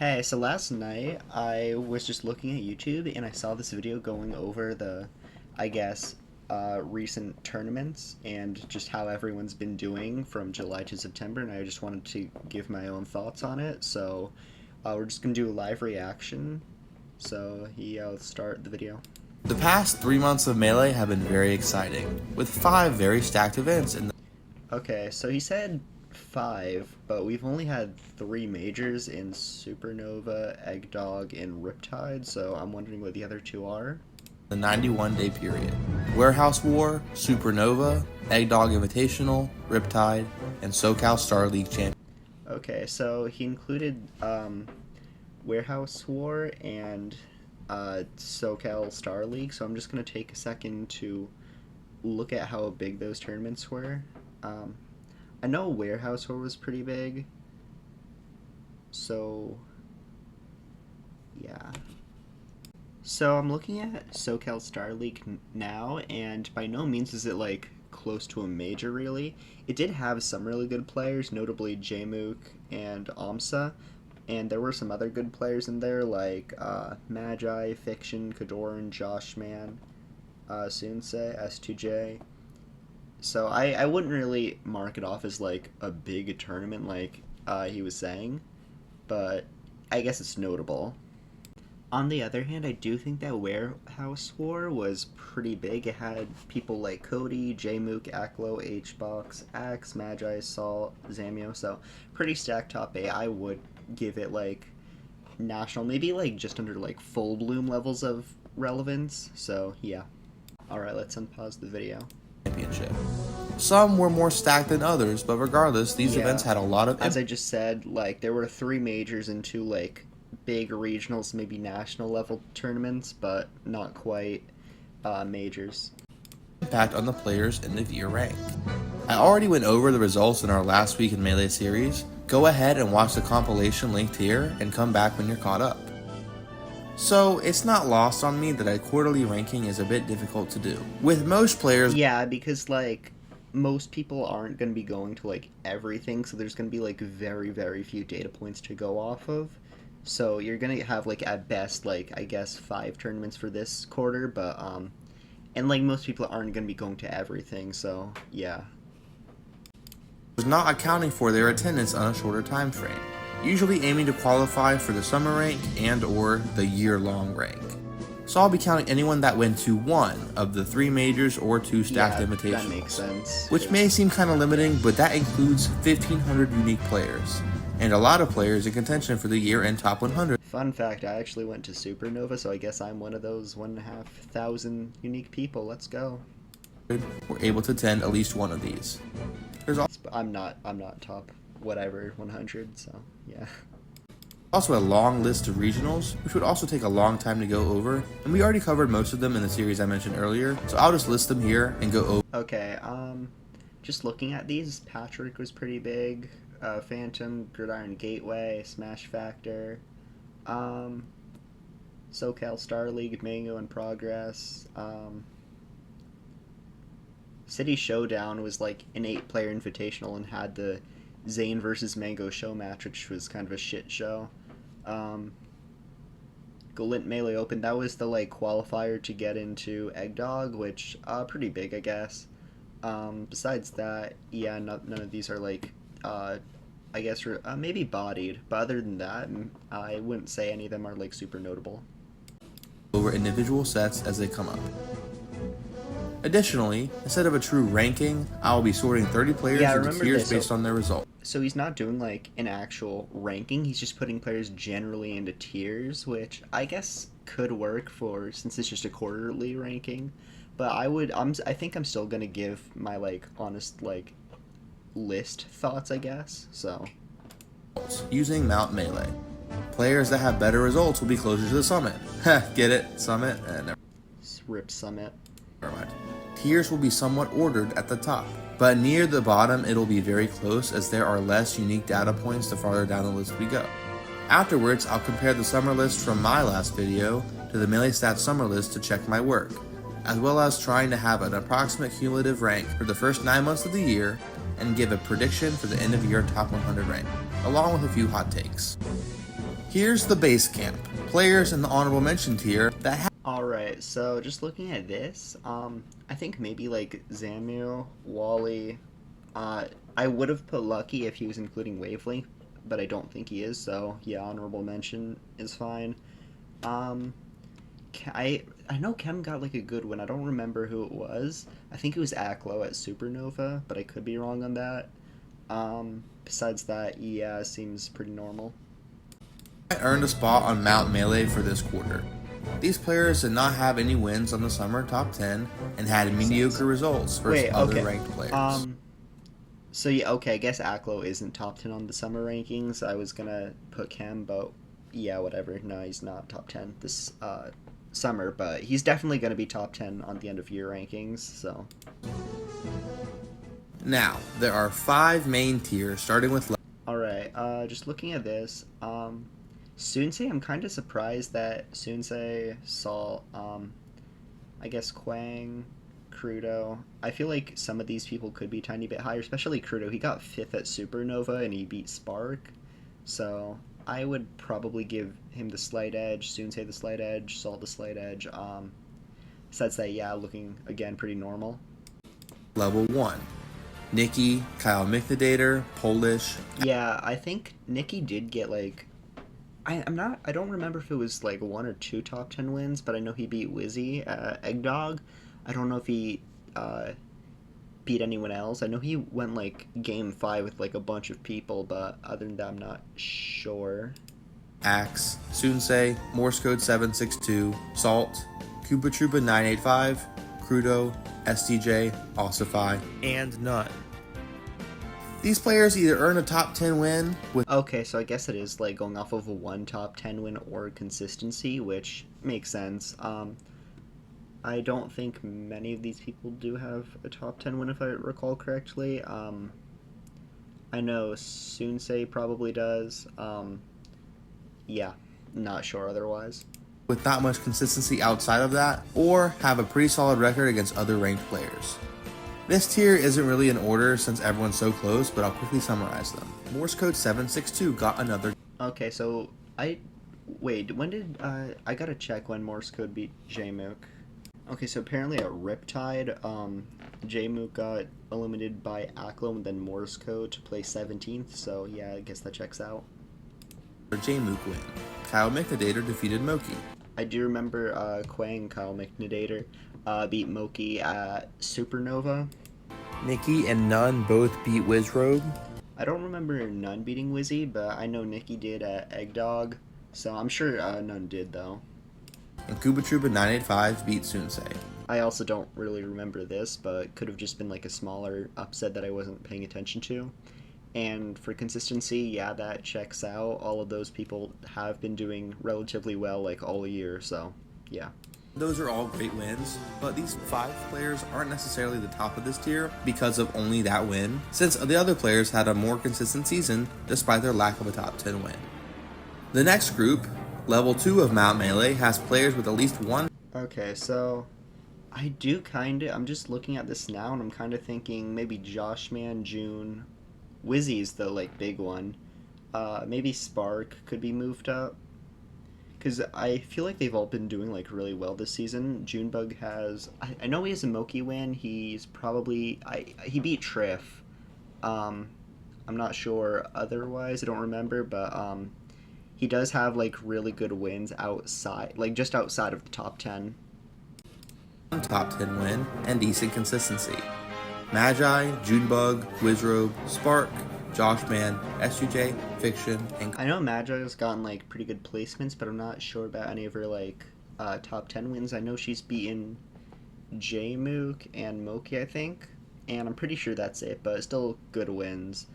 Hey, so last night I was just looking at YouTube and I saw this video going over I guess, recent tournaments and just how everyone's been doing from July to September, and I just wanted to give my own thoughts on it. So we're just gonna do a live reaction. So yeah, let's start the video. The past 3 months of Melee have been very exciting, with 5 very stacked events in the Okay, so he said 5, but we've only had 3 majors in Supernova, Eggdog, and Riptide, so I'm wondering what the other 2 are. 91-day period. Warehouse War, Supernova, Eggdog Invitational, Riptide, and SoCal Star League Champion. Okay, so he included Warehouse War and SoCal Star League, so I'm just going to take a second to look at how big those tournaments were. I know Warehouse War was pretty big, so yeah. So I'm looking at SoCal Star League now, and by no means is it like close to a major really. It did have some really good players, notably Jmook and Amsa, and there were some other good players in there like Magi, Fiction, Kadoran, Joshman, Sunsei, S2J. So I wouldn't really mark it off as like a big tournament like he was saying, but I guess it's notable. On the other hand, I do think that Warehouse War was pretty big. It had people like Cody, Jmook, Aklo, Hbox, Axe, Magi, Salt, Zamio, so pretty stacked top 8. I would give it like national, maybe like just under like full bloom levels of relevance, so yeah. Alright, let's unpause the video. Championship. Some were more stacked than others, but regardless, these events had a lot of... As I just said, like, there were 3 majors and 2, like, big regionals, maybe national level tournaments, but not quite majors. Impact on the players' end of year rank. I already went over the results in our last week in Melee series. Go ahead and watch the compilation linked here and come back when you're caught up. So it's not lost on me that a quarterly ranking is a bit difficult to do. With most players... Yeah, because like most people aren't going to be going to like everything, so there's going to be like very, very few data points to go off of. So you're going to have like at best like I guess 5 tournaments for this quarter, but and like most people aren't going to be going to everything, so yeah. Not accounting for their attendance on a shorter time frame, usually aiming to qualify for the summer rank and or the year-long rank. So I'll be counting anyone that went to 1 of the 3 majors or 2 stacked invitations. That makes sense. Which may seem kind of limiting, but that includes 1,500 unique players, and a lot of players in contention for the year-end top 100. Fun fact, I actually went to Supernova, so I guess I'm one of those 1,500 unique people. Let's go. Were able to attend at least one of these. I'm not top whatever 100, so yeah. Also a long list of regionals, which would also take a long time to go over, and we already covered most of them in the series I mentioned earlier, so I'll just list them here and go over. Okay, just looking at these, Patrick was pretty big, Phantom, Gridiron Gateway, Smash Factor, SoCal Star League, Mango in Progress, City Showdown was like an 8-player invitational and had the Zane versus Mango show match, which was kind of a shit show. Galint Melee Open, that was the like qualifier to get into Eggdog, which pretty big, I guess. Besides that, yeah, none of these are like I guess maybe bodied, but other than that, I wouldn't say any of them are like super notable. Over individual sets as they come up. Additionally, instead of a true ranking, I will be sorting 30 players into tiers based on their result. So he's not doing like an actual ranking, he's just putting players generally into tiers, which I guess could work for, since it's just a quarterly ranking. But I think I'm still gonna give my like honest like list thoughts, I guess. So using Mount Melee, players that have better results will be closer to the summit. Get it? Summit? Rip Summit. Never mind. Tiers will be somewhat ordered at the top, but near the bottom it'll be very close as there are less unique data points the farther down the list we go. Afterwards, I'll compare the summer list from my last video to the Melee Stats summer list to check my work, as well as trying to have an approximate cumulative rank for the first 9 months of the year and give a prediction for the end of year top 100 rank, along with a few hot takes. Here's the base camp. Players in the honorable mention tier that have. Alright, so just looking at this, I think maybe like Zamu, Wally, I would have put Lucky if he was including Wavelength, but I don't think he is, so yeah, honorable mention is fine. Um, I know Kem got like a good one. I don't remember who it was. I think it was Aklo at Supernova, but I could be wrong on that. Besides that, yeah, seems pretty normal. Earned a spot on Mount Melee for this quarter. These players did not have any wins on the summer top 10 and had mediocre results versus Wait, other okay. ranked players. So yeah, okay, I guess Aklo isn't top 10 on the summer rankings. I was gonna put Cam, but yeah, whatever. No, he's not top 10 this summer, but he's definitely gonna be top 10 on the end of year rankings, so. Now, there are 5 main tiers starting with. Alright, just looking at this, Sunsei, I'm kind of surprised that Sunsei saw, I guess Quang, Crudo. I feel like some of these people could be a tiny bit higher, especially Crudo. He got 5th at Supernova and he beat Spark. So I would probably give him the slight edge, Sunsei the slight edge, Salt the slight edge. Besides that, yeah, looking, again, pretty normal. Level 1. Nikki, Kyle Michnadator, Polish. Yeah, I think Nikki did get like I don't remember if it was like 1 or 2 top 10 wins, but I know he beat Wizzy Eggdog. I don't know if he beat anyone else. I know he went like game 5 with like a bunch of people, but other than that I'm not sure. Axe, Sunsei, Morse Code 762, Salt, Cuba Truba 985, Crudo, SDJ, Ossify, and Nut. These players either earn a top 10 win with. Okay, so I guess it is like going off of a 1 top 10 win or consistency, which makes sense. I don't think many of these people do have a top 10 win if I recall correctly. I know Sunsei probably does. Yeah, not sure otherwise. With not much consistency outside of that, or have a pretty solid record against other ranked players. This tier isn't really in order since everyone's so close, but I'll quickly summarize them. Morse Code 762 got another. Okay, so wait, when did I gotta check when Morse Code beat Jmook. Okay, so apparently at Riptide, Jmook got eliminated by Aklo and then Morse Code to play 17th, so yeah, I guess that checks out. Jmook win. Kyle Michnadator defeated Moki. I do remember Quang Kyle Michnadator beat Moki at Supernova. Nikki and Nunn both beat Wizrobe. I don't remember Nunn beating Wizzy, but I know Nikki did at Eggdog, so I'm sure Nunn did though. And Cuba Truba 985 beat Sunsei. I also don't really remember this, but it could have just been like a smaller upset that I wasn't paying attention to. And for consistency, yeah, that checks out. All of those people have been doing relatively well like all year, so yeah. Those are all great wins, but these 5 players aren't necessarily the top of this tier because of only that win, since the other players had a more consistent season despite their lack of a top 10 win. The next group, level 2 of Mount Melee, has players with at least 1. Okay, so I'm just looking at this now and I'm kind of thinking maybe Joshman, June, Wizzy's the like big one. Maybe Spark could be moved up. Because I feel like they've all been doing like really well this season. Junebug has, I know he has a Moki win. He's probably, he beat Triff. I'm not sure otherwise. I don't remember, but he does have like really good wins outside, like just outside of the top 10. Top 10 win and decent consistency. Magi, Junebug, Wizrobe, Spark, Joshman, SUJ, Fiction, and. I know Magi's gotten like pretty good placements, but I'm not sure about any of her like top 10 wins. I know she's beaten Jmook and Moki, I think, and I'm pretty sure that's it, but still good wins.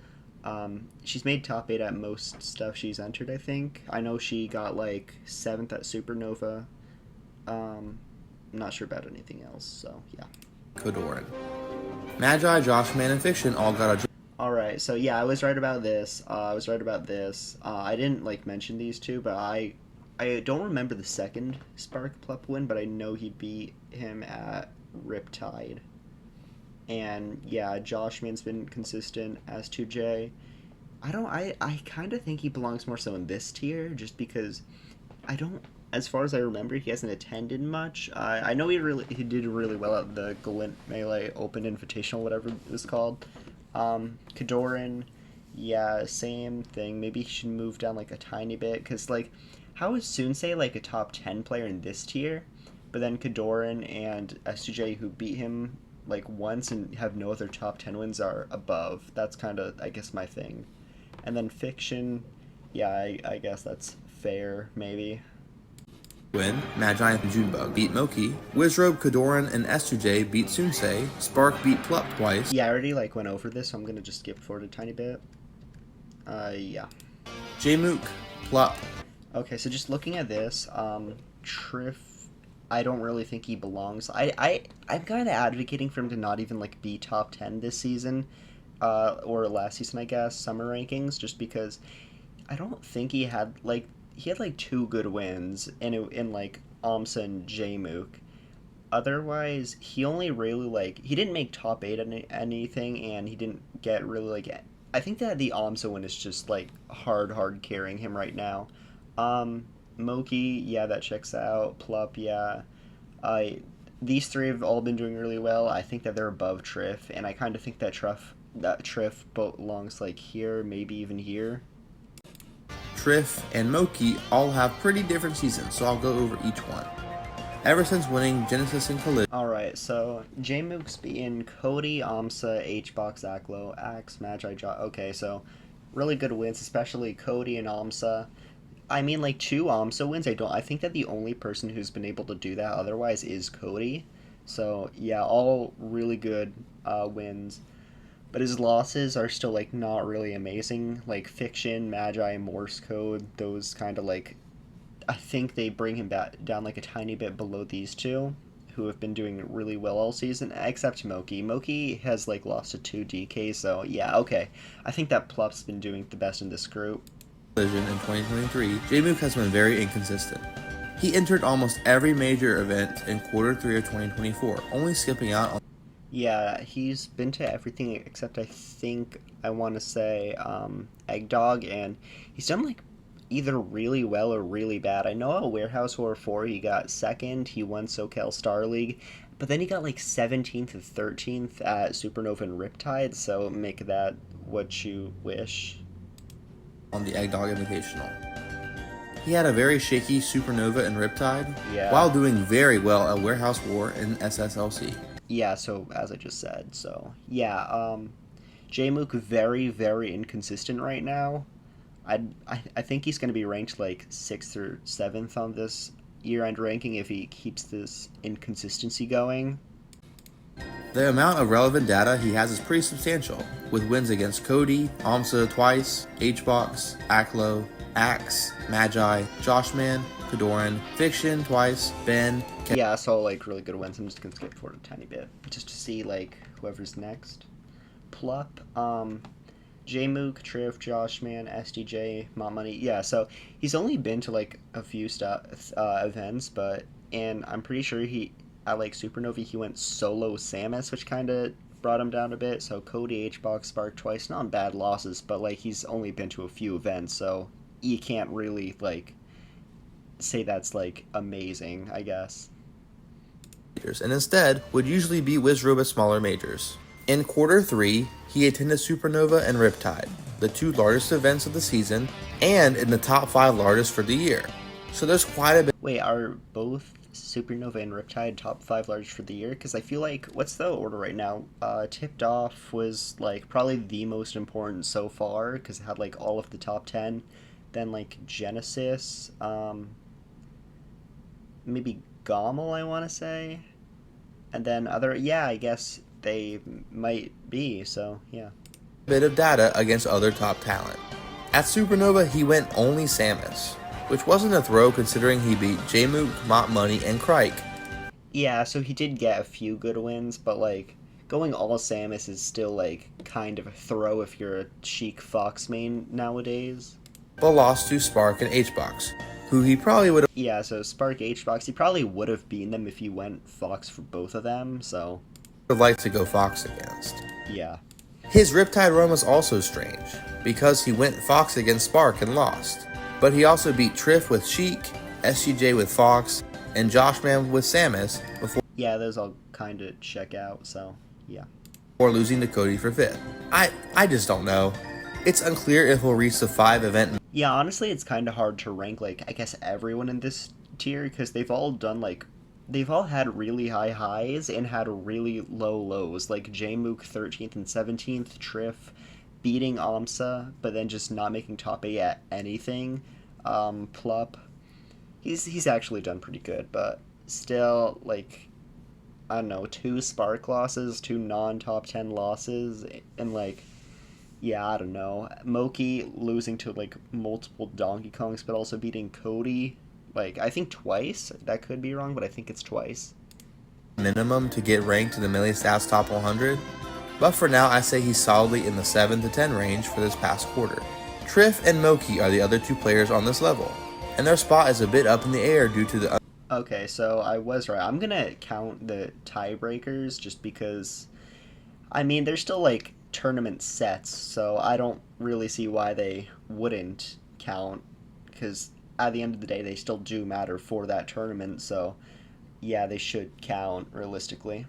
She's made top 8 at most stuff she's entered, I think. I know she got like 7th at Supernova. I'm not sure about anything else, so yeah. Kodoran. Magi, Joshman, and Fiction all got a. Alright, so yeah, I was right about this. I didn't like mention these two, but I don't remember the second Spark Plup win, but I know he beat him at Riptide. And yeah, Joshman's been consistent, as 2J. I kind of think he belongs more so in this tier, just because I don't. As far as I remember, he hasn't attended much. I know he did really well at the Galint Melee Open Invitational, whatever it was called. Kadoran, yeah, same thing. Maybe he should move down like a tiny bit, because like, how is Sunsei like a top 10 player in this tier, but then Kadoran and SUJ who beat him like once and have no other top 10 wins are above. That's kind of, I guess, my thing. And then Fiction, yeah, I guess that's fair, maybe. Win, Magi and Junebug beat Moki, Wizrobe, Kadoran, and S2J beat Sunsei, Spark beat Plup twice, Yeah, I already like went over this, so I'm gonna just skip forward a tiny bit. Yeah. Jmook, Plup. Okay, so just looking at this, Triff, I don't really think he belongs. I'm kind of advocating for him to not even like be top 10 this season, or last season, I guess, summer rankings, just because I don't think he had like two good wins in like Amsa and Jmook. Otherwise, he only really like he didn't make top eight anything, and he didn't get really like. I think that the Amsa win is just like hard carrying him right now. Moki, yeah, that checks out. Plup, yeah. I These three have all been doing really well. I think that they're above Triff, and I kind of think that Triff belongs like here, maybe even here. Triff, and Moki all have pretty different seasons, so I'll go over each one. Ever since winning Genesis and Collision, Alright, so Jmook's beaten Cody, Amsa, Hbox, Aklo, Axe, Magi, Okay, so really good wins, especially Cody and Amsa. I mean, like, two Amsa wins. I think that the only person who's been able to do that otherwise is Cody. So, yeah, all really good wins. But his losses are still, like, not really amazing. Like, Fiction, Magi, Morse Code, those kind of, like, I think they bring him back down, like, a tiny bit below these two, who have been doing really well all season, except Moki. Moki has, like, lost to 2 DK, so, yeah, okay. I think that Plup's been doing the best in this group. in 2023, Jmook has been very inconsistent. He entered almost every major event in Q3 of 2024, only skipping out on. Yeah, he's been to everything except I want to say Egg Dog, and he's done like either really well or really bad. I know at Warehouse Horror 4 he got second, he won SoCal Star League, but then he got like 17th and 13th at Supernova and Riptide, so make that what you wish. On the Egg Dog Invitational. He had a very shaky Supernova and Riptide, Yeah. while doing very well at Warehouse War and SSLC. Yeah, so as I just said, so yeah, Jmook very inconsistent right now. I think he's going to be ranked like 6th or 7th on this year-end ranking if he keeps this inconsistency going. The amount of relevant data he has is pretty substantial, with wins against Cody, Amsa twice, Hbox, Aklo, Axe, Magi, Joshman, Kadoran, Fiction twice, Ben. Yeah, so like really good wins. I'm just going to skip forward a tiny bit just to see like whoever's next. Plup, Jmook, Triff, Joshman, SDJ, Mont Money. Yeah, so he's only been to like a few events, and I'm pretty sure at like Supernova he went solo Samus, which kind of brought him down a bit. So Cody, Hbox, Spark twice, not bad losses, but like he's only been to a few events, so you can't really like say that's like amazing, I guess. And instead would usually be Wizrobe at smaller majors. In Q3, he attended Supernova and Riptide, the two largest events of the season, and in the top 5 largest for the year. So there's quite a bit. Wait, are both Supernova and Riptide top 5 largest for the year? Because I feel like, what's the order right now? Tipped Off was like probably the most important so far because it had like all of the top 10. Then like Genesis, maybe Gommel, I want to say, and then I guess they might be. So yeah. Bit of data against other top talent. At Supernova, he went only Samus, which wasn't a throw considering he beat Jmook, Mont Money, and Crike. Yeah, so he did get a few good wins, but like going all Samus is still like kind of a throw if you're a Chic Fox main nowadays. But lost to Spark and Hbox, who he probably would have. Yeah, so Spark Hbox, he probably would have beaten them if he went Fox for both of them, so. Would like to go Fox against. Yeah. His Riptide run was also strange, because he went Fox against Spark and lost. But he also beat Triff with Sheik, SGJ with Fox, and Joshman with Samus Yeah, those all kind of check out, so yeah. before losing to Cody for 5th. I just don't know. It's unclear if he'll reach the 5 event. Yeah, honestly, it's kind of hard to rank, like, I guess everyone in this tier, because they've all done, like, they've all had really high highs and had really low lows, like Jmook 13th and 17th, Triff beating Amsa, but then just not making top 8 at anything. Plup, he's actually done pretty good, but still, like, I don't know, 2 Spark losses, 2 non-top 10 losses, and, like, yeah, I don't know. Moki losing to, like, multiple Donkey Kongs, but also beating Cody, like, I think twice. That could be wrong, but I think it's twice. Minimum to get ranked in the Melee Stats Top 100, but for now I say he's solidly in the 7 to 10 range for this past quarter. Triff and Moki are the other 2 players on this level, and their spot is a bit up in the air due to the Okay, so I was right. I'm gonna count the tiebreakers just because, I mean, they're still, like, tournament sets, so I don't really see why they wouldn't count, because at the end of the day, they still do matter for that tournament, so yeah, they should count realistically.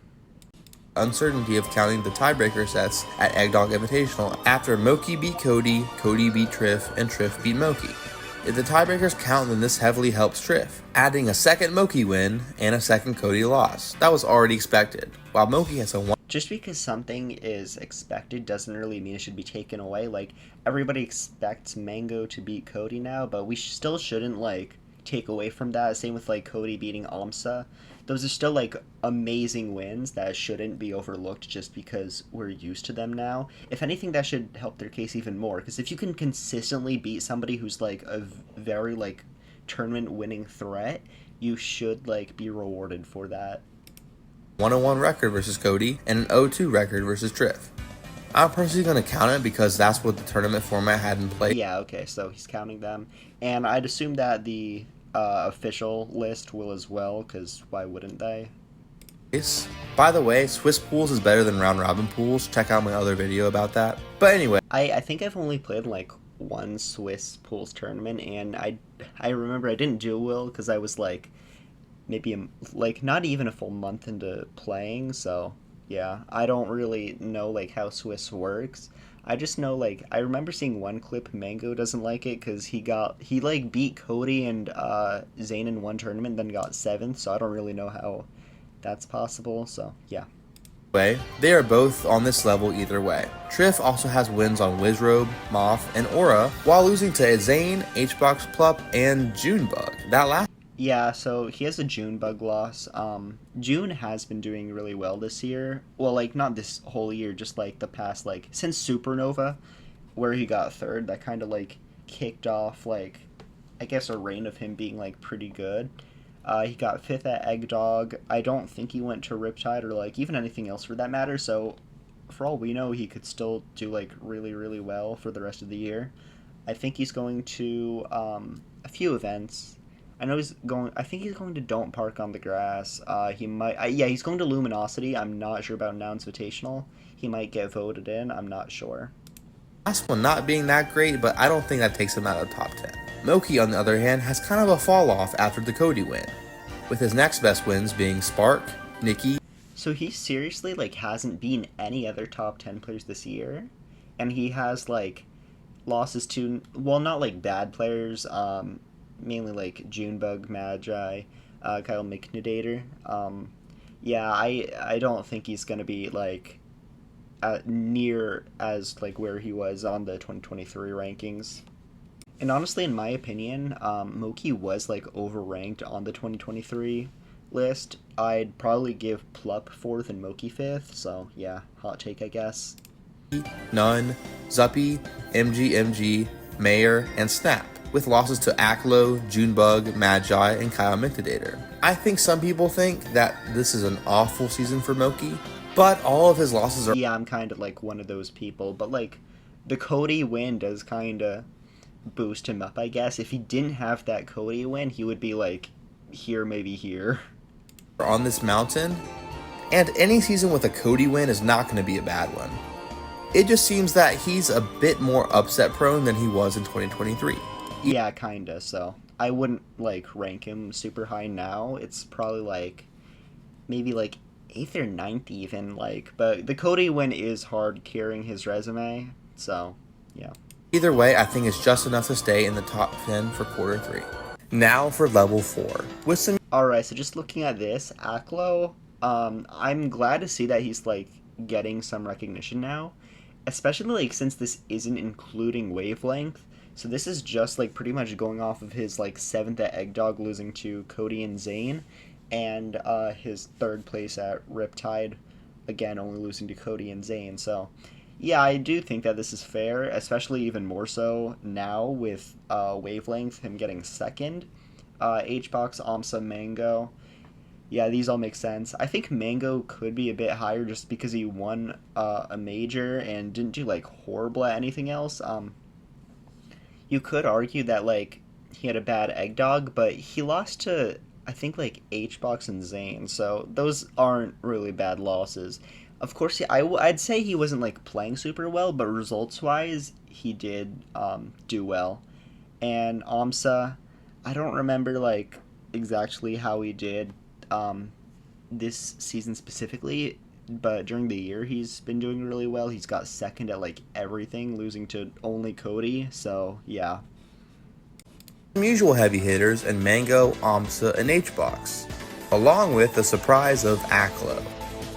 uncertainty of counting the tiebreaker sets at Eggdog Invitational after Moki beat Cody, Cody beat Triff, and Triff beat Moki. If the tiebreakers count, then this heavily helps Triff, adding a second Moki win and a second Cody loss. That was already expected, while Moki has a 1. Just because something is expected doesn't really mean it should be taken away. Like, everybody expects Mango to beat Cody now, but we still shouldn't, like, take away from that. Same with, like, Cody beating Amsa. Those are still, like, amazing wins that shouldn't be overlooked just because we're used to them now. If anything, that should help their case even more, because if you can consistently beat somebody who's, like, a very, like, tournament-winning threat, you should, like, be rewarded for that. 101 record versus Cody and an 0-2 record versus Triff. I'm personally going to count it because that's what the tournament format had in place. Yeah, okay, so he's counting them. And I'd assume that the official list will as well, because why wouldn't they? By the way, Swiss pools is better than round robin pools. Check out my other video about that. But anyway, I think I've only played, like, one Swiss pools tournament, and I remember I didn't do well because I was, like, maybe like not even a full month into playing, so yeah, I don't really know, like, how Swiss works. I just know, like, I remember seeing one clip Mango doesn't like it because he like beat Cody and Zayn in one tournament, then got 7th, so I don't really know how that's possible, so yeah. they are both on this level either way. Triff also has wins on Wizrobe, Moth, and Aura, while losing to Zane, Hbox Plup, and Junebug. That last Yeah, so he has a Junebug loss. June has been doing really well this year. Well, like, not this whole year, just, like, the past, like, since Supernova, where he got 3rd, that kind of, like, kicked off, like, I guess a reign of him being, like, pretty good. He got 5th at Eggdog. I don't think he went to Riptide or, like, even anything else for that matter, so for all we know, he could still do, like, really, really well for the rest of the year. I think he's going to a few events. I know he's going. I think he's going to Don't Park on the Grass. He might. Yeah, he's going to Luminosity. I'm not sure about Now Invitational. He might get voted in. I'm not sure. last one not being that great, but I don't think that takes him out of the top 10. Moki, on the other hand, has kind of a fall off after the Cody win, with his next best wins being Spark, Nikki. So he seriously, like, hasn't beaten any other top 10 players this year, and he has, like, losses to, well, not, like, bad players. Mainly, like, Junebug, Magi, Kyle McNadator. Yeah, I don't think he's going to be, like, near as, like, where he was on the 2023 rankings. And honestly, in my opinion, Moki was, like, overranked on the 2023 list. I'd probably give Plup 4th and Moki 5th, so yeah, hot take, I guess. Nunn, Zuppy, MG, Mayor, and Snap, with losses to Aklo, Junebug, Magi, and Kyle McNadator. I think some people think that this is an awful season for Moki, but all of his losses are... Yeah, I'm kind of, like, one of those people, but, like, the Cody win does kind of boost him up, I guess. If he didn't have that Cody win, he would be, like, here, maybe here. On this mountain, and any season with a Cody win is not going to be a bad one. It just seems that he's a bit more upset prone than he was in 2023. Yeah, kinda. So I wouldn't like rank him super high now. It's probably like maybe like eighth or ninth even. Like, but the Cody win is hard carrying his resume. So yeah. Either way, I think it's just enough to stay in the top 10 for quarter 3. Now for level 4. With some All right. So just looking at this, Aklo, I'm glad to see that he's like getting some recognition now, especially like since this isn't including wavelength. So this is just like pretty much going off of his like 7th at Eggdog losing to Cody and Zayn, and his 3rd place at Riptide, again only losing to Cody and Zayn. So yeah, I do think that this is fair, especially even more so now with wavelength him getting 2nd. Hbox, Amsa, Mango. Yeah, these all make sense. I think Mango could be a bit higher just because he won a major and didn't do like horrible at anything else. You could argue that like he had a bad egg dog, but he lost to I think like Hbox and Zayn, so those aren't really bad losses. Of course, I'd say he wasn't like playing super well, but results wise, he did do well. And Amsa, I don't remember like exactly how he did um, this season specifically, but during the year he's been doing really well. He's got 2nd at like everything, losing to only Cody. So yeah. usual heavy hitters in Mango, Amsa, and Hbox, along with the surprise of Aklo.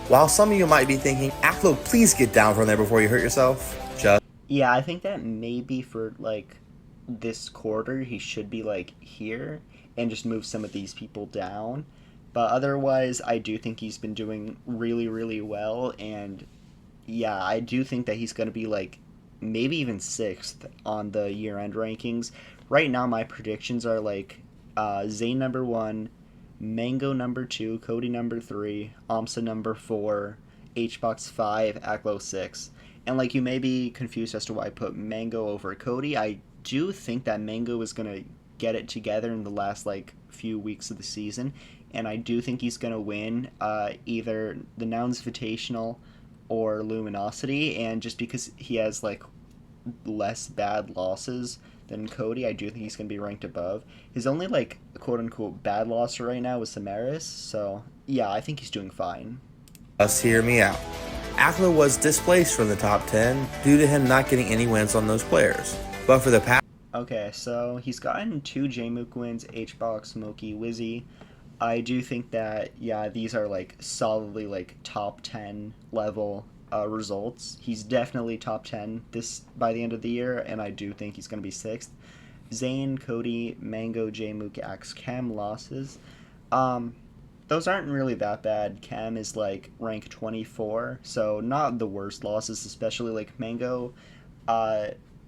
While some of you might be thinking, Aklo, please get down from there before you hurt yourself, just Yeah, I think that maybe for like this quarter he should be like here and just move some of these people down. But otherwise, I do think he's been doing really, really well. And yeah, I do think that he's going to be like maybe even 6th on the year end rankings. Right now, my predictions are like Zayn number 1, Mango number 2, Cody number 3, Amsa number 4, Hbox 5, Aklo 6. And like you may be confused as to why I put Mango over Cody. I do think that Mango is going to get it together in the last like few weeks of the season, and I do think he's going to win either the Nouns Invitational or Luminosity. And just because he has like less bad losses than Cody, I do think he's going to be ranked above. His only like quote unquote bad loss right now is Samaris, so yeah, I think he's doing fine. hear me out. Aklo was displaced from the top 10 due to him not getting any wins on those players. But for the past Okay, so he's gotten 2 JMOOC wins, Hbox, Moki, Wizzy. I do think that, yeah, these are like solidly like top 10 level results. He's definitely top 10 this by the end of the year, and I do think he's going to be 6th. Zayn, Cody, Mango, JMOOC, Axe, Cam losses. Those aren't really that bad. Cam is like rank 24, so not the worst losses, especially like Mango.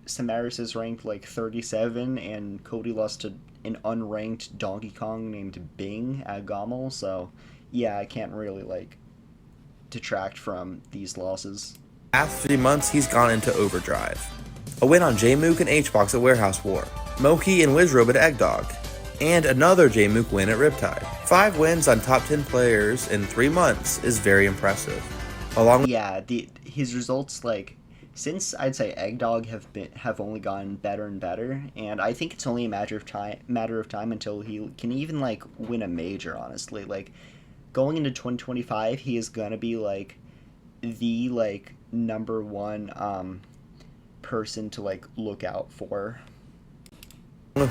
Samaris is ranked like 37, and Cody lost to an unranked Donkey Kong named Bing at Gommel, so yeah, I can't really like detract from these losses. past 3 months, he's gone into overdrive. A win on JMOOC and Hbox at Warehouse War, Moki and Wizrobe at Eggdog, and another JMOOC win at Riptide. 5 wins on top 10 players in 3 months is very impressive. Along with Yeah, his results like since I'd say Eggdog have only gotten better and better, and I think it's only a matter of time until he can even like win a major. Honestly, like going into 2025, he is gonna be like the like number 1 person to like look out for.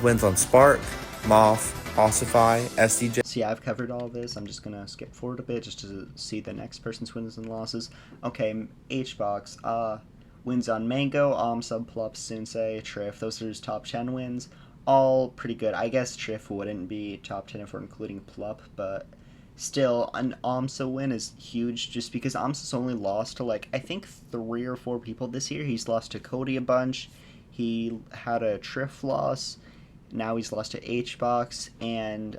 wins on Spark, Moth, Ossify, SDJ, So yeah, I've covered all this. I'm just gonna skip forward a bit just to see the next person's wins and losses. Okay, Hbox. Wins on Mango, Subplup, Sunsei, Triff. Those are his top 10 wins. All pretty good. I guess Triff wouldn't be top 10 if we're including Plup, but still, an Amsa win is huge just because Amsa's only lost to like, I think 3 or 4 people this year. He's lost to Cody a bunch. He had a Triff loss. Now he's lost to Hbox, and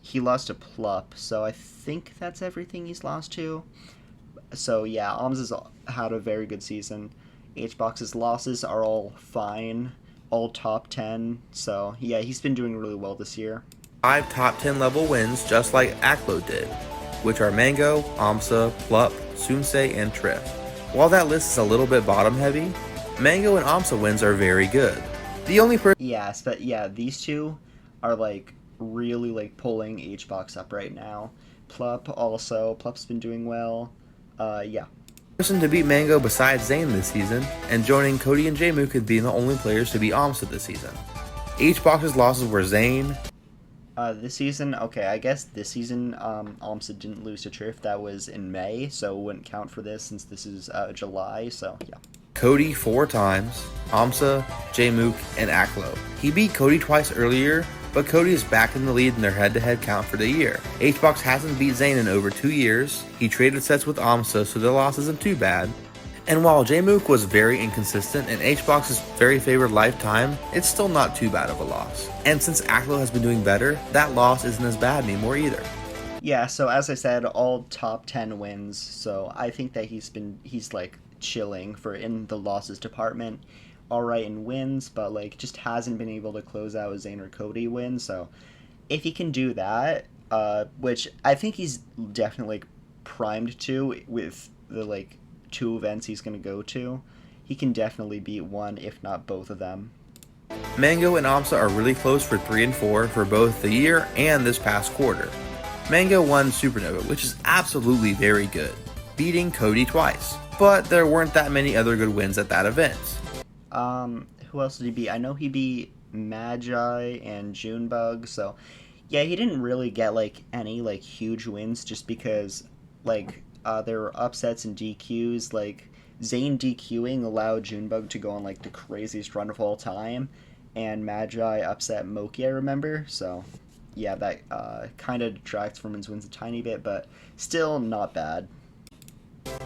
he lost to Plup. So I think that's everything he's lost to. So yeah, Alms has had a very good season. Hbox's losses are all fine, all top 10. So yeah, he's been doing really well this year. 5 top 10 level wins just like Aklo did, which are Mango, Amsa, Plup, Sunsei, and Triff. While that list is a little bit bottom heavy, Mango and Amsa wins are very good. The only person Yes, but yeah, these two are like really like pulling HBox up right now. Plup's been doing well. Yeah. to beat Mango besides Zane this season, and joining Cody and Jmu could be the only players to beat Amsa this season. HBox's losses were Zane. This season, okay, I guess this season, Almsa didn't lose to Triff. That was in May, so it wouldn't count for this since this is July, so yeah. Cody 4 times, Amsa, Jmook, and Aklo. He beat Cody twice earlier, but Cody is back in the lead in their head-to-head count for the year. HBox hasn't beat Zane in over 2 years. He traded sets with Amsa, so their loss isn't too bad. And while Jmook was very inconsistent and HBox's very favored lifetime, it's still not too bad of a loss. And since Aklo has been doing better, that loss isn't as bad anymore either. Yeah, so as I said, all top 10 wins, so I think that he's like chilling for in the losses department. Alright in wins, but like just hasn't been able to close out Zane or Cody wins, so if he can do that, which I think he's definitely like primed to with the like 2 events he's going to go to, he can definitely beat one, if not both of them. Mango and Amsa are really close for 3 and 4 for both the year and this past quarter. Mango won Supernova, which is absolutely very good, beating Cody twice, but there weren't that many other good wins at that event. Who else did he beat? I know he beat Magi and Junebug, so yeah, he didn't really get like any like huge wins just because like there were upsets and DQs. Like Zane DQing allowed Junebug to go on like the craziest run of all time, and Magi upset Moki, I remember. So yeah, that kind of detracts from his wins a tiny bit, but still not bad.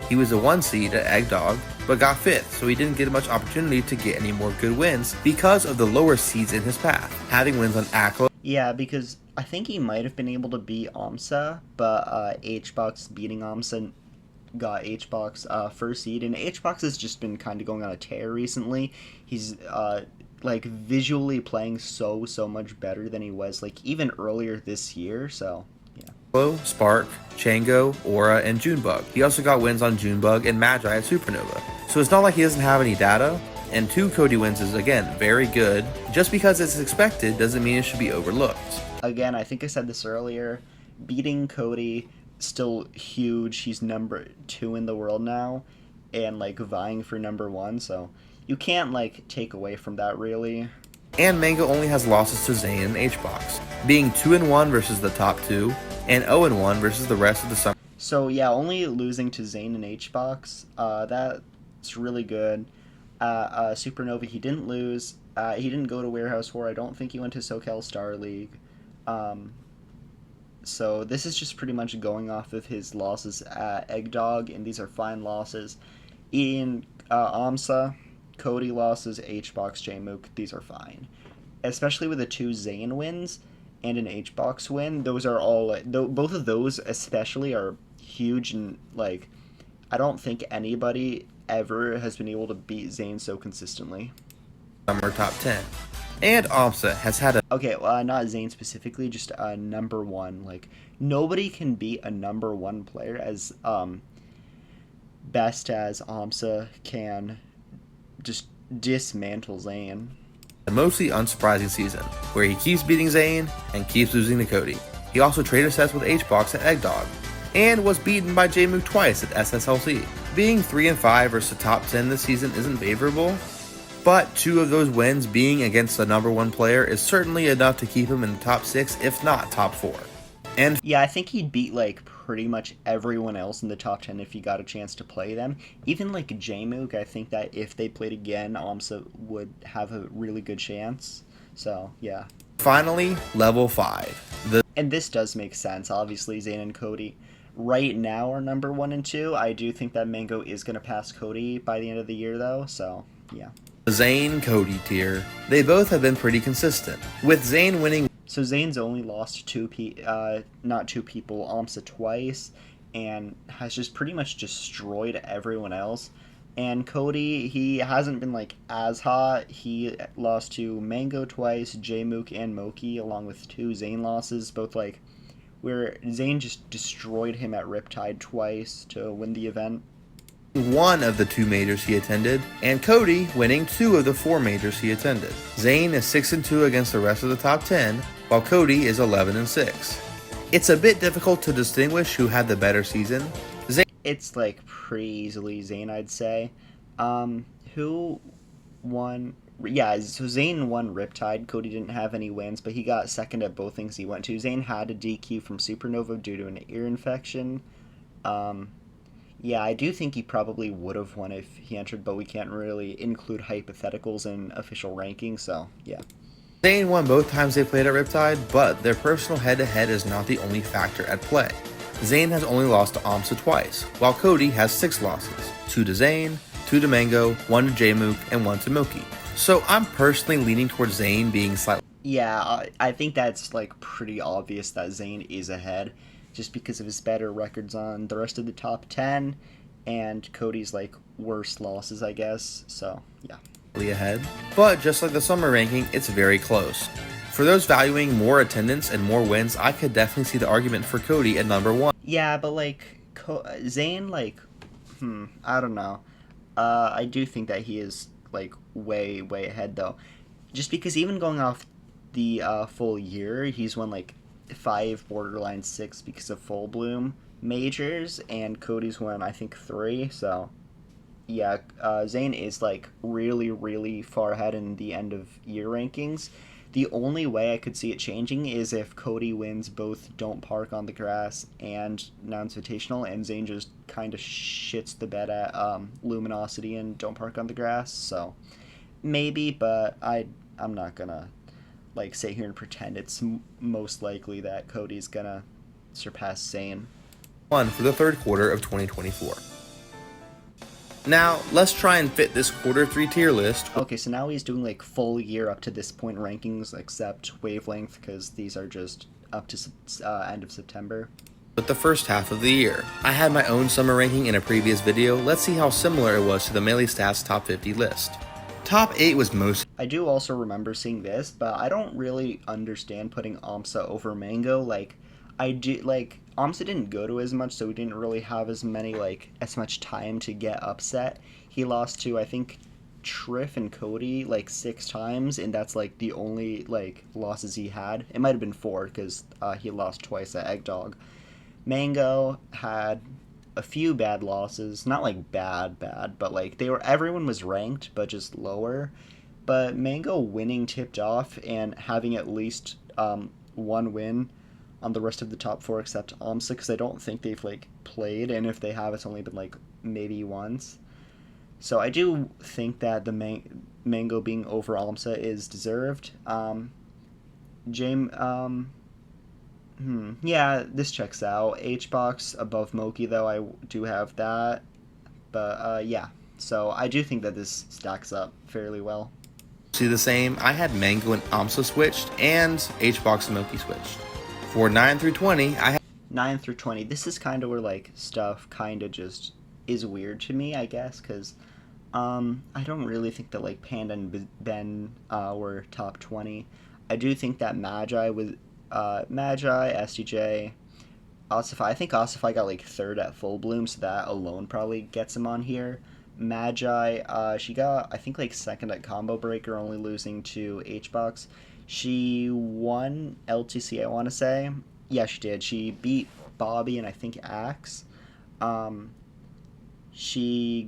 He was a 1 seed at Eggdog, but got 5th, so he didn't get much opportunity to get any more good wins because of the lower seeds in his path, having wins on Aklo. Yeah, because I think he might have been able to beat Amsa, but HBox beating Amsa got HBox first seed, and HBox has just been kind of going on a tear recently. He's like visually playing so much better than he was like even earlier this year, so yeah. Spark, Chango, Aura, and Junebug. He also got wins on Junebug and Magi at Supernova. So it's not like he doesn't have any data, and 2 Cody wins is again very good. Just because it's expected doesn't mean it should be overlooked. Again, I think I said this earlier, beating Cody still huge. He's number 2 in the world now and like vying for number 1, so you can't like take away from that really. And Mango only has losses to Zane and HBox, being 2 and 1 versus the top 2 and 0 and 1 versus the rest of the summer. So yeah, only losing to Zane and HBox, that's really good. Supernova, he didn't lose. He didn't go to Warehouse 4. I don't think he went to SoCal Star League. So this is just pretty much going off of his losses at Eggdog, and these are fine losses. In Amsa, Cody losses, HBox, Jmook, these are fine. Especially with the 2 Zane wins and an HBox win, those are all, both of those especially are huge, and like, I don't think anybody ever has been able to beat Zane so consistently. Summer top 10. And Amsa has had a... Okay, well, not Zane specifically, just number 1. Like, nobody can beat a number 1 player as best as Amsa can just dismantle Zane. A mostly unsurprising season, where he keeps beating Zane and keeps losing to Cody. He also traded sets with HBox at Eggdog, and was beaten by Jmook twice at SSLC. Being 3 and 5 versus the top 10 this season isn't favorable, but 2 of those wins being against the number 1 player is certainly enough to keep him in the top 6, if not top 4. And yeah, I think he'd beat like pretty much everyone else in the top 10 if he got a chance to play them. Even like Jmook, I think that if they played again, Amsa would have a really good chance. So yeah. Finally, level 5. And this does make sense. Obviously, Zane and Cody right now are number 1 and 2. I do think that Mango is going to pass Cody by the end of the year, though. So yeah. The Zane-Cody tier. They both have been pretty consistent, with Zane winning. So Zane's only lost not 2 people, Amsa twice, and has just pretty much destroyed everyone else. And Cody, he hasn't been like as hot. He lost to Mango twice, Jmook and Moki, along with 2 Zane losses, both like where Zane just destroyed him at Riptide twice to win the event. one of the 2 majors he attended, and Cody winning 2 of the 4 majors he attended. Zayn is 6-2 against the rest of the top 10, while Cody is 11-6. It's a bit difficult to distinguish who had the better season. It's like pretty easily Zayn, I'd say. Who won? Yeah, so Zayn won Riptide. Cody didn't have any wins, but he got second at both things he went to. Zayn had a DQ from Supernova due to an ear infection. Yeah, I do think he probably would have won if he entered, but we can't really include hypotheticals in official rankings, so yeah. Zayn won both times they played at Riptide, but their personal head-to-head is not the only factor at play. Zayn has only lost to Amsa twice, while Cody has 6 losses, 2 to Zayn, 2 to Mango, 1 to Jmook, and 1 to Milky. So I'm personally leaning towards Zayn being slightly... Yeah, I think that's like pretty obvious that Zayn is ahead, just because of his better records on the rest of the top 10, and Cody's like worst losses, I guess, so yeah. ahead, but just like the summer ranking, it's very close. For those valuing more attendance and more wins, I could definitely see the argument for Cody at number 1. Yeah, but like Zayn, like, I don't know. I do think that he is like way ahead though, just because even going off the full year, he's won like 5, borderline 6 because of full bloom majors, and Cody's won I think 3. So yeah, Zayn is like really far ahead in the end of year rankings. The only way I could see it changing is if Cody wins both Don't Park on the Grass and Nouns Invitational, and Zayn just kind of shits the bed at Luminosity and Don't Park on the Grass. So maybe, but I'm not gonna like sit here and pretend it's most likely that Cody's gonna surpass Zayn. 1 for the third quarter of 2024. Now, let's try and fit this quarter 3 tier list. Okay, so now he's doing like full year up to this point rankings, except Wavelength, because these are just up to end of September. With the first half of the year. I had my own summer ranking in a previous video. Let's see how similar it was to the Melee Stats Top 50 list. Top 8 was most... I do also remember seeing this, but I don't really understand putting Amsa over Mango. Like, I do, like, Amsa didn't go to as much, so he didn't really have as much time to get upset. He lost to, I think, Triff and Cody, like, 6 times, and that's, like, the only, like, losses he had. It might have been 4, because he lost twice at Egg Dog. Mango had a few bad losses, not, like, bad, but, like, everyone was ranked, but just lower. But Mango winning tipped off and having at least 1 win on the rest of the top 4 except Amsa, because I don't think they've like played, and if they have, it's only been like maybe once. So I do think that the Mango being over Amsa is deserved. Yeah, this checks out. H-Box above Moki, though, I do have that. But yeah, so I do think that this stacks up fairly well. See the same? I had Mango and Amsa switched, and H-Box and Moki switched. For 9 through 20, I had 9 through 20. This is kind of where like stuff kind of just is weird to me, I guess, because I don't really think that like Panda and Ben were top 20. I do think that Magi, SDJ, Ossify. I think Ossify got like 3rd at Full Bloom, so that alone probably gets him on here. Magi, she got I think like 2nd at Combo Breaker, only losing to H-Box. She won LTC, I want to say. Yeah, she did. She beat Bobby and I think Axe. She's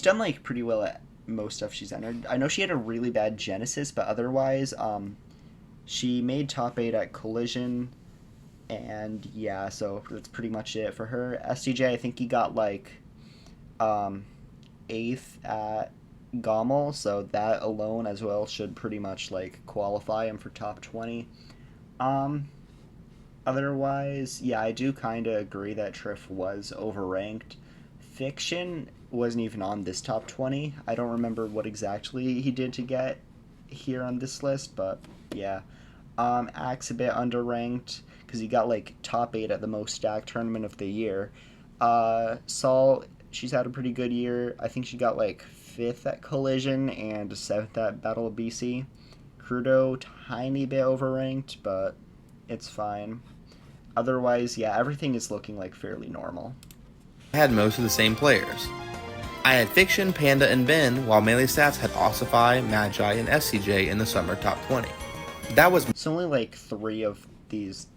done like pretty well at most stuff she's entered. I know she had a really bad Genesis, but otherwise, she made top 8 at Collision. And yeah, so that's pretty much it for her. SDJ, I think he got like 8th at Gommel, so that alone as well should pretty much like qualify him for top 20. Otherwise, yeah, I do kind of agree that Triff was overranked. Fiction wasn't even on this top 20. I don't remember what exactly he did to get here on this list, but yeah. Axe a bit underranked because he got like top 8 at the most stacked tournament of the year. Sol, she's had a pretty good year. I think she got like 5th at Collision and 7th at Battle of BC. Crudo, tiny bit overranked, but it's fine. Otherwise, yeah, everything is looking like fairly normal. had most of the same players. I had Fiction, Panda, and Ben, while Melee Stats had Ossify, Magi, and SCJ in the summer top 20. That was It's only like 3 of these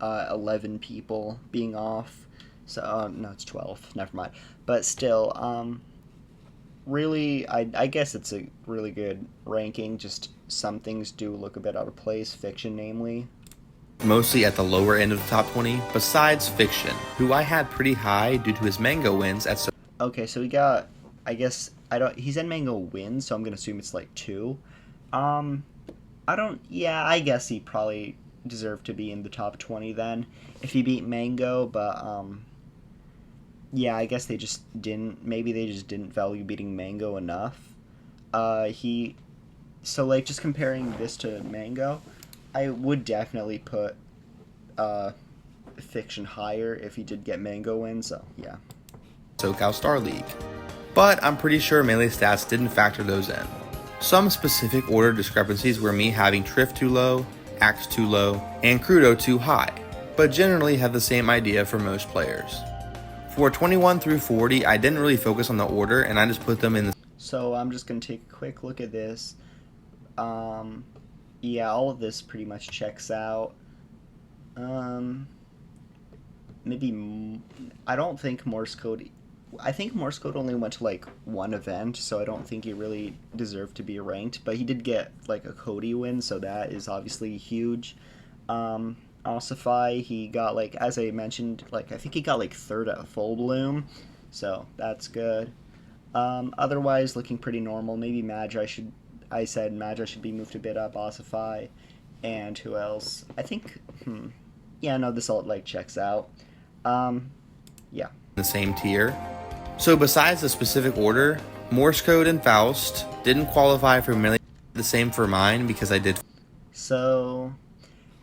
11 people being off. So, no, it's 12. Never mind. But still, really, I guess it's a really good ranking. Just some things do look a bit out of place. Fiction, namely. mostly at the lower end of the top 20, besides Fiction, who I had pretty high due to his Mango wins at Okay, so we got, I guess, he's in Mango wins, so I'm gonna assume it's like 2. Um, yeah, I guess he probably deserved to be in the top 20 then, if he beat Mango, but, yeah, I guess maybe they just didn't value beating Mango enough. So like, just comparing this to Mango, I would definitely put, Fiction higher if he did get Mango wins, so, yeah. SoCal Star League. But I'm pretty sure Melee Stats didn't factor those in. Some specific order discrepancies were me having Triff too low, Axe too low, and Crudo too high, but generally had the same idea for most players. For 21 through 40, I didn't really focus on the order, and I just put them in the... So I'm just going to take a quick look at this. Yeah, all of this pretty much checks out. Maybe... I don't think Morse Code... I think Morse Code only went to like 1 event, so I don't think he really deserved to be ranked, but he did get like a Cody win, so that is obviously huge. Ossify, he got like, as I mentioned, like I think he got like 3rd at Full Bloom, so that's good. Otherwise, looking pretty normal. Maybe Magi should be moved a bit up, Ossify, and who else? I think, yeah, no, this all like checks out. Yeah. the same tier. So besides the specific order, Morse Code and Faust didn't qualify for Melee. The same for mine because I did. So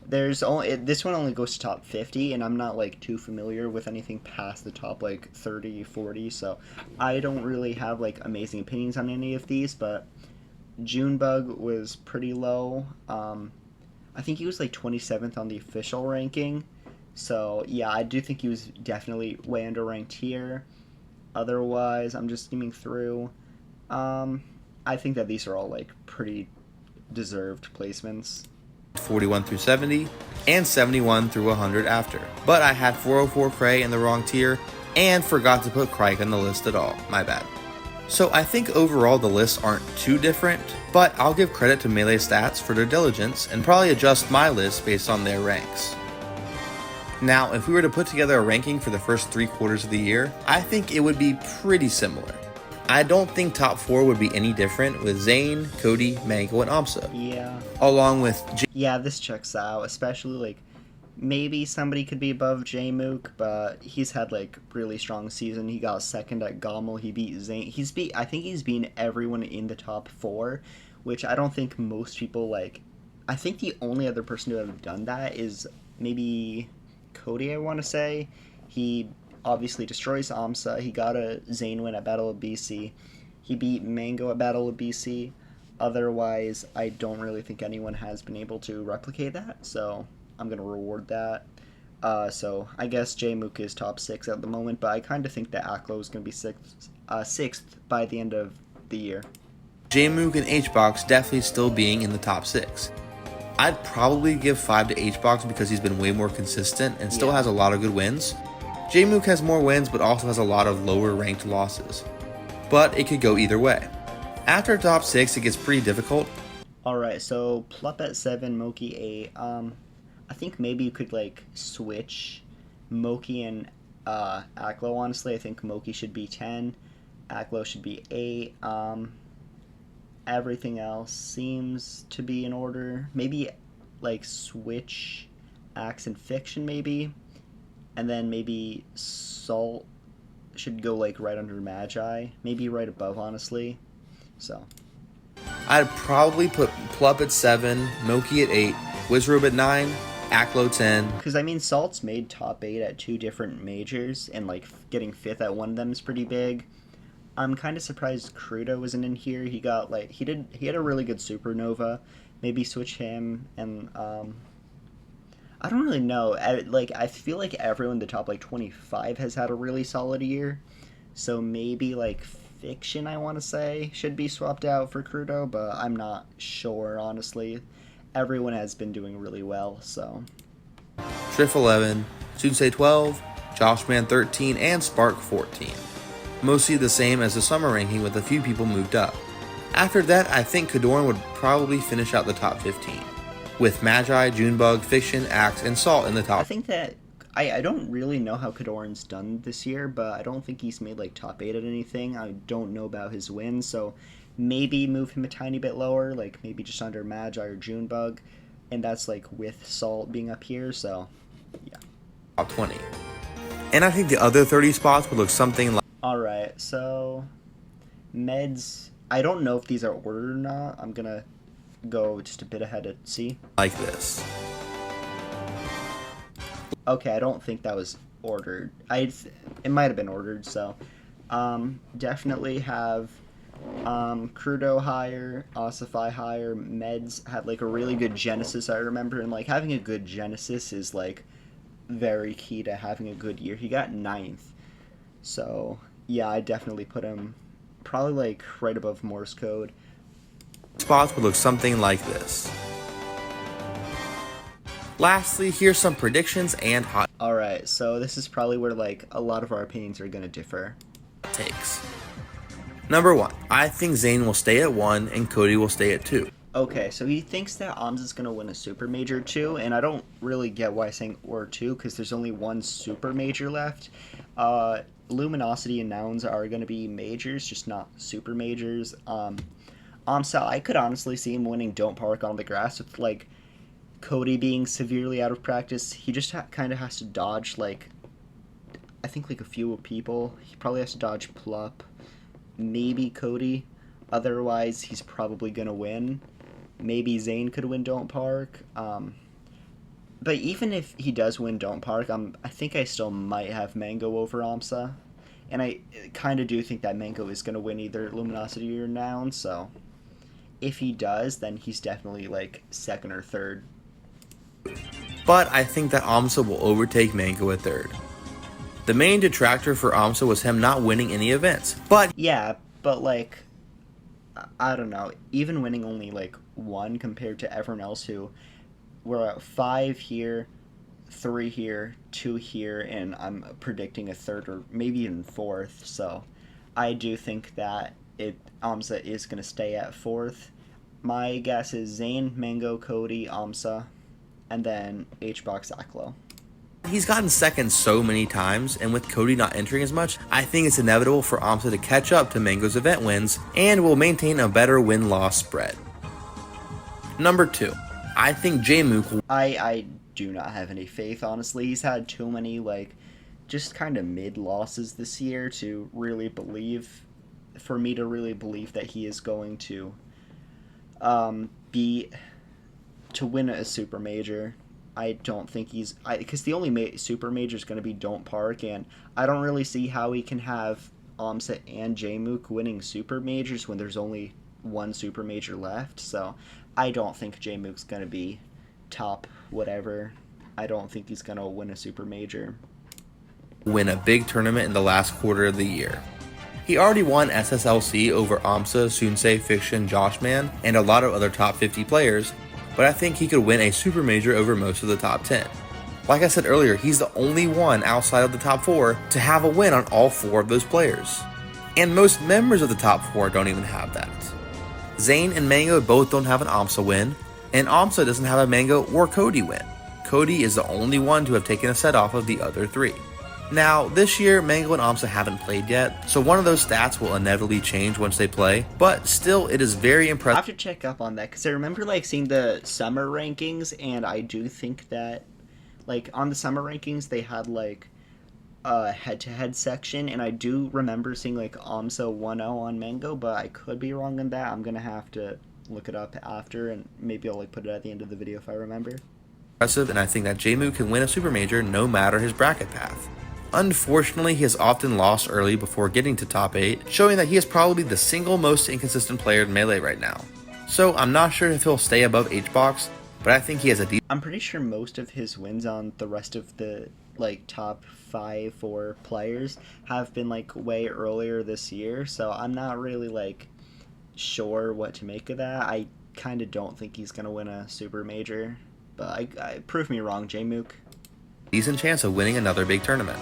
this one only goes to top 50, and I'm not like too familiar with anything past the top like 30, 40, so I don't really have like amazing opinions on any of these, but Junebug was pretty low. I think he was like 27th on the official ranking, so yeah, I do think he was definitely way underranked here. Otherwise, I'm just skimming through. I think that these are all like pretty deserved placements. 41 through 70, and 71 through 100 after. But I had 404 Cray in the wrong tier, and forgot to put Crike on the list at all. My bad. So I think overall the lists aren't too different, but I'll give credit to Melee Stats for their diligence, and probably adjust my list based on their ranks. Now, if we were to put together a ranking for the first 3 quarters of the year, I think it would be pretty similar. I don't think top 4 would be any different with Zane, Cody, Mango, and Amsa. Yeah. Along with Yeah, this checks out, especially like maybe somebody could be above Jmook, but he's had like really strong season. He got 2nd at Gommel. He beat Zane. I think he's beaten everyone in the top 4, which I don't think most people like. I think the only other person to have done that is maybe Cody, I want to say. He obviously destroys Amsa. He got a Zane win at Battle of BC. He beat Mango at Battle of BC. Otherwise, I don't really think anyone has been able to replicate that, so I'm going to reward that. So I guess Jmook is top 6 at the moment, but I kind of think that Aklo is going to be 6th by the end of the year. Jmook and HBox definitely still being in the top 6. I'd probably give 5 to HBox because he's been way more consistent and still has a lot of good wins. Jmook has more wins but also has a lot of lower ranked losses. But it could go either way. After top 6 it gets pretty difficult. Alright, so Plup at 7, Moki 8. I think maybe you could like switch Moki and Aklo, honestly. I think Moki should be 10. Aklo should be 8. Everything else seems to be in order. Maybe like switch Axe and Fiction maybe. And then maybe Salt should go like right under Magi. Maybe right above, honestly. So I'd probably put Plup at 7, Moki at 8, Wizrobe at 9, Aklo 10. Because I mean, Salt's made top 8 at 2 different majors, and like getting 5th at one of them is pretty big. I'm kind of surprised Crudo wasn't in here. He got like he had a really good supernova. Maybe switch him, and I don't really know. I feel like everyone in the top like 25 has had a really solid year. So maybe like Fiction, I want to say, should be swapped out for Crudo, but I'm not sure, honestly. Everyone has been doing really well, so. Triff 11, Sunsei 12, Joshman 13, and Spark 14. Mostly the same as the summer ranking with a few people moved up. After that, I think Kadorn would probably finish out the top 15, with Magi, Junebug, Fiction, Axe, and Salt in the I top. think that I don't really know how Kadoran's done this year, but I don't think he's made like top 8 at anything. I don't know about his wins, so maybe move him a tiny bit lower, like maybe just under Magi or Junebug, and that's like with Salt being up here, so yeah. Top 20. And I think the other 30 spots would look something Alright, so meds, I don't know if these are ordered or not. I'm gonna go just a bit ahead to see. like this. Okay, I don't think that was ordered. It might have been ordered, so definitely have Crudo higher, Ossify higher, Meds had like a really good Genesis, I remember, and like having a good Genesis is like very key to having a good year. He got 9th. So yeah, I definitely put him probably like right above Morse code. Spots would look something like this. Lastly, here's some predictions and hot Alright, so this is probably where like a lot of our opinions are gonna differ. takes. Number 1, I think Zane will stay at 1 and Cody will stay at 2. Okay, so he thinks that Omz is going to win a Super Major too, and I don't really get why he's saying or two, because there's only one Super Major left. Luminosity and Nouns are going to be majors, just not Super Majors. Omsa, I could honestly see him winning Don't Park on the Grass with, like, Cody being severely out of practice. He just kind of has to dodge, like, I think, like, a few people. He probably has to dodge Plup, maybe Cody. Otherwise, he's probably going to win. Maybe Zane could win Don't Park. But even if he does win Don't Park, I think I still might have Mango over Amsa. And I kind of do think that Mango is going to win either Luminosity or Noun, so if he does, then he's definitely like second or third. But I think that Amsa will overtake Mango at 3rd. The main detractor for Amsa was him not winning any events, but Yeah, but like, I don't know, even winning only like 1 compared to everyone else who were at 5 here, 3 here, 2 here, and I'm predicting a 3rd or maybe even 4th. So I do think that Amsa is going to stay at 4th. My guess is Zane, Mango, Cody, Amsa, and then H-Box Aklo. he's gotten second so many times, and with Cody not entering as much, I think it's inevitable for Amsa to catch up to Mango's event wins and will maintain a better win-loss spread. Number 2, I think J-Mook will I do not have any faith, honestly. He's had too many, like, just kind of mid-losses this year to really believe, for me to really believe that he is going to win a super major. I don't think he's, because the only super major is going to be Don't Park, and I don't really see how he can have Amsa and J-Mook winning super majors when there's only one super major left. So I don't think J-Mook's going to be top whatever. I don't think he's going to win a super major. win a big tournament in the last quarter of the year. He already won SSLC over Amsa, Sunsei, Fiction, Joshman, and a lot of other top 50 players, but I think he could win a super major over most of the top 10. Like I said earlier, he's the only one outside of the top 4 to have a win on all 4 of those players. And most members of the top 4 don't even have that. Zane and Mango both don't have an Amsa win, and Amsa doesn't have a Mango or Cody win. Cody is the only one to have taken a set off of the other 3. Now, this year, Mango and Amsa haven't played yet, so one of those stats will inevitably change once they play, but still, it is very I impressive. have to check up on that, because I remember, like, seeing the summer rankings, and I do think that, like, on the summer rankings, they had, like, a head-to-head section, and I do remember seeing, like, Amsa 1-0 on Mango, but I could be wrong on that. I'm gonna have to look it up after, and maybe I'll, like, put it at the end of the video if I remember. And I think that J-Moo can win a super major no matter his bracket path. Unfortunately, he has often lost early before getting to top 8, showing that he is probably the single most inconsistent player in Melee right now. So I'm not sure if he'll stay above H-Box, but I think he has a decent. I'm pretty sure most of his wins on the rest of the like top 5 or 4 players have been like way earlier this year, so I'm not really like sure what to make of that. I kind of don't think he's gonna win a super major, but I prove me wrong, J-Mook. Decent chance of winning another big tournament.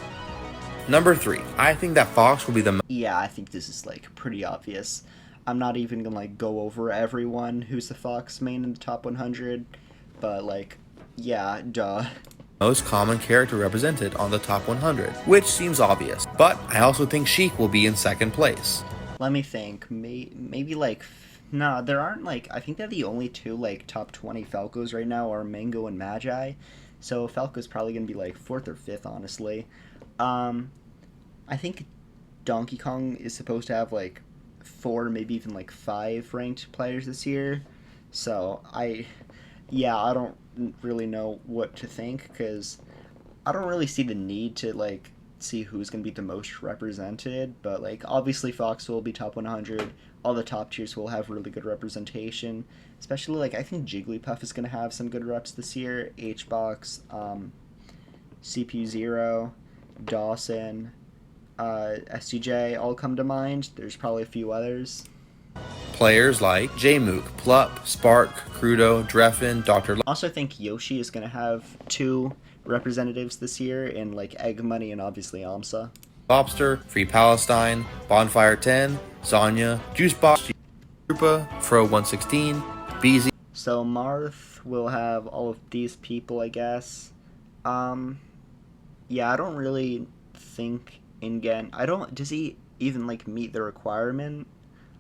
Number 3, I think that Fox will be the. Yeah, I think this is like pretty obvious. I'm not even gonna like go over everyone who's the Fox main in the top 100, but like, yeah, duh. Most common character represented on the top 100, which seems obvious, but I also think Sheik will be in second place. Let me think. Maybe like, nah, there aren't like. I think that the only 2 like top 20 Falcos right now are Mango and Magi, so Falco's probably gonna be like 4th or 5th, honestly. I think Donkey Kong is supposed to have like 4, maybe even like 5 ranked players this year, so I don't really know what to think because I don't really see the need to like see who's going to be the most represented, but like obviously Fox will be top 100. All the top tiers will have really good representation, especially like I think Jigglypuff is going to have some good reps this year. Hbox, CPU Zero, Dawson, STJ all come to mind. There's probably a few others. Players like J-Mook, Plup, Spark, Crudo, Dreffin, Dr. Also, I think Yoshi is going to have 2 representatives this year in like Egg Money and obviously AMSA. Lobster, Free Palestine, Bonfire 10, Zanya, Juicebox, Rupa, Fro 116, BZ. So Marth will have all of these people, I guess. Yeah, I don't really think Ingen. Does he even like meet the requirement?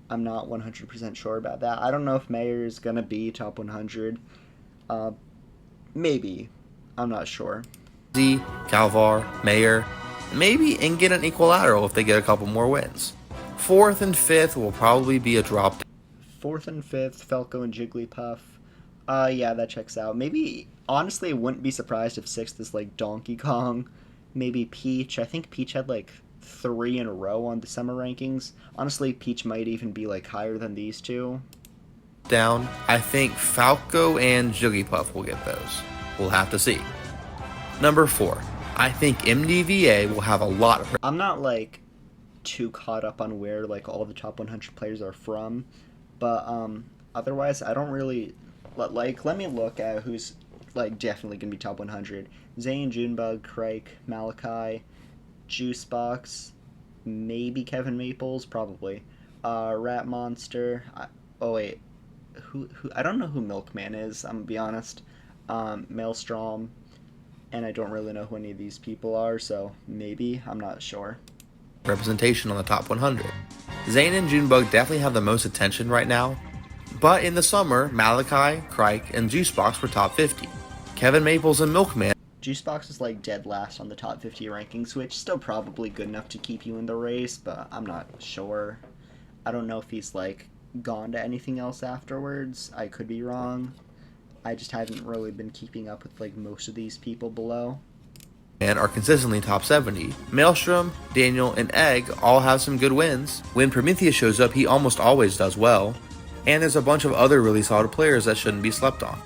I'm not 100% sure about that. I don't know if Mayor is gonna be top 100. Maybe. I'm not sure. Z, Calvar, Mayor, maybe Ingen and Equilateral if they get a couple more wins. 4th and 5th will probably be a drop. 4th and 5th, Falco and Jigglypuff. Yeah, that checks out. Maybe, honestly, I wouldn't be surprised if 6th is like Donkey Kong. Maybe Peach. I think Peach had like 3 in a row on the summer rankings. Honestly, Peach might even be like higher than these 2. Down, I think Falco and Jigglypuff will get those. We'll have to see. Number 4, I think MDVA will have a lot of. I'm not like too caught up on where like all the top 100 players are from, but otherwise I don't really like. Let me look at who's like definitely gonna be top 100. Zane, Junebug, Crake, Malachi, Juicebox, maybe Kevin Maples, probably. Rat Monster. Oh wait, who? I don't know who Milkman is. I'm gonna be honest. Maelstrom, and I don't really know who any of these people are, so maybe, I'm not sure. Representation on the top 100. Zane and Junebug definitely have the most attention right now, but in the summer, Malachi, Crike, and Juicebox were top 50. Kevin Maples and Milkman. Juicebox is like dead last on the top 50 rankings, which is still probably good enough to keep you in the race, but I'm not sure. I don't know if he's like gone to anything else afterwards. I could be wrong. I just haven't really been keeping up with like most of these people below. And are consistently top 70. Maelstrom, Daniel, and Egg all have some good wins. When Prometheus shows up, he almost always does well. And there's a bunch of other really solid players that shouldn't be slept on.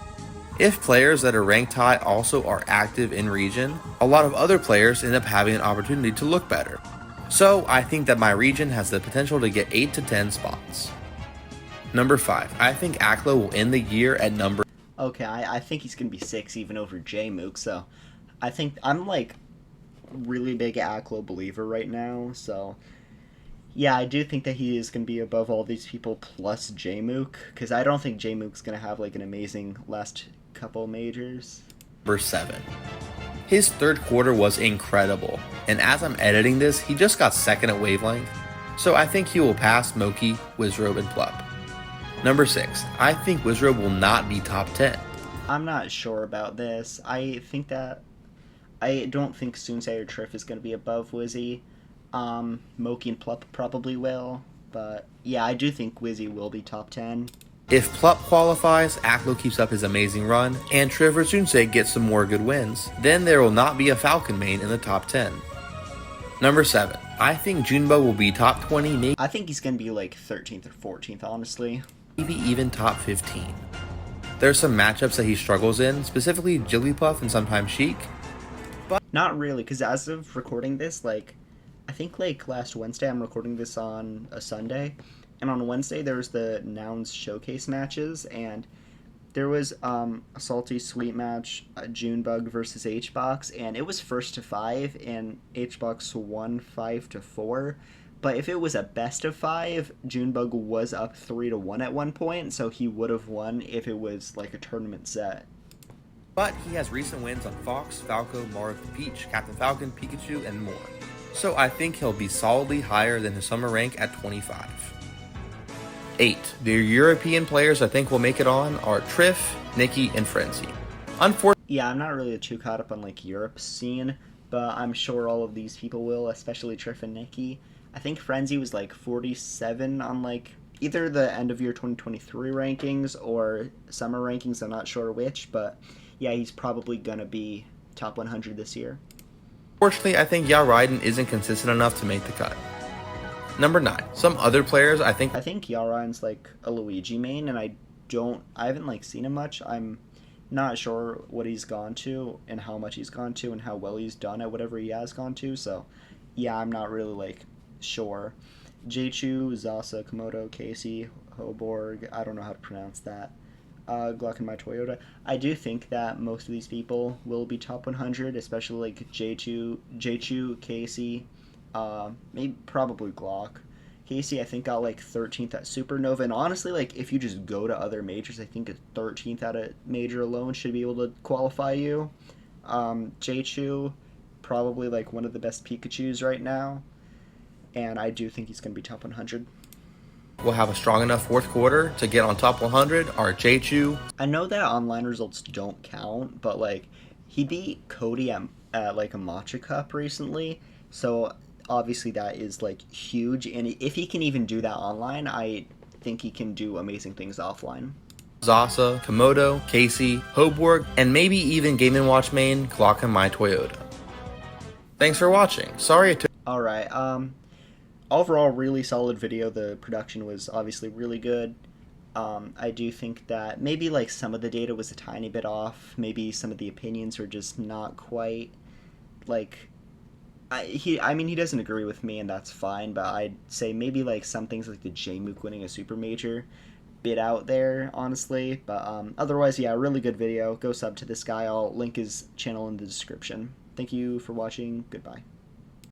If players that are ranked high also are active in region, a lot of other players end up having an opportunity to look better. So I think that my region has the potential to get 8 to 10 spots. Number 5, I think Aklo will end the year at number. Okay, I think he's going to be 6 even over J-Mook, so I think I'm like really big Aklo believer right now, so yeah, I do think that he is going to be above all these people plus J-Mook, because I don't think J-Mook's going to have like an amazing last couple majors. Number 7. His third quarter was incredible, and as I'm editing this, he just got second at wavelength, so I think he will pass Moki, Wizrobe, and Plup. Number 6, I think Wizrobe will not be top 10. I'm not sure about this. I don't think Sunsei or Triff is going to be above Wizzy. Moki and Plup probably will, but yeah, I do think Wizzy will be top 10. If Plup qualifies, Aklo keeps up his amazing run, and Triff or Sunsei gets some more good wins, then there will not be a Falcon main in the top 10. Number 7, I think Junbo will be top 20, maybe. I think he's going to be like 13th or 14th, honestly. Maybe even top 15. There's some matchups that he struggles in, specifically Jigglypuff and sometimes Sheik. Not really, because as of recording this, like, I think like last Wednesday, I'm recording this on a Sunday, and on Wednesday there was the Nouns Showcase matches, and there was a salty sweet match, Junebug versus HBox, and it was first to five, and HBox won 5-4. But if it was a best of five, Junebug was up 3-1 at one point, so he would have won if it was like a tournament set. But he has recent wins on Fox, Falco, Marth, Peach, Captain Falcon, Pikachu, and more. So I think he'll be solidly higher than his summer rank at 25. 8. The European players I think will make it on are Triff, Nikki, and Frenzy. Yeah, I'm not really too caught up on like Europe's scene, but I'm sure all of these people will, especially Triff and Nikki. I think Frenzy was like 47 on like either the end of year 2023 rankings or summer rankings, I'm not sure which, but yeah, he's probably gonna be top 100 this year. Unfortunately, I think Yao Raiden isn't consistent enough to make the cut. Number 9. Some other players I think Yalrein's like a Luigi main, and I haven't like seen him much. I'm not sure what he's gone to and how much he's gone to and how well he's done at whatever he has gone to. So yeah, I'm not really like sure. Jeichu, Zasa, Komodo, Casey, Hoborg, I don't know how to pronounce that. Gluck and my Toyota. I do think that most of these people will be top 100, especially like Jeichu, Casey, maybe probably Glock. Casey, I think got like 13th at Supernova, and honestly, like if you just go to other majors, I think a 13th at a major alone should be able to qualify you. Jeichu, probably like one of the best Pikachus right now, and I do think he's going to be top 100. will have a strong enough fourth quarter to get on top 100 are Jeichu. I know that online results don't count, but like he beat Cody at like a Matcha Cup recently, so obviously that is like huge. And if he can even do that online, I think he can do amazing things offline. Zasa, Komodo, Casey, Hoborg, and maybe even Game & Watch main Glock and my Toyota. Thanks for watching. Sorry it took. Alright, overall really solid video. The production was obviously really good. I do think that maybe like some of the data was a tiny bit off. Maybe some of the opinions are just not quite like I mean he doesn't agree with me and that's fine, but I'd say maybe like some things like the J-Mook winning a super major bit out there, honestly. But otherwise, yeah, really good video. Go sub to this guy. I'll link his channel in the description. Thank you for watching. Goodbye.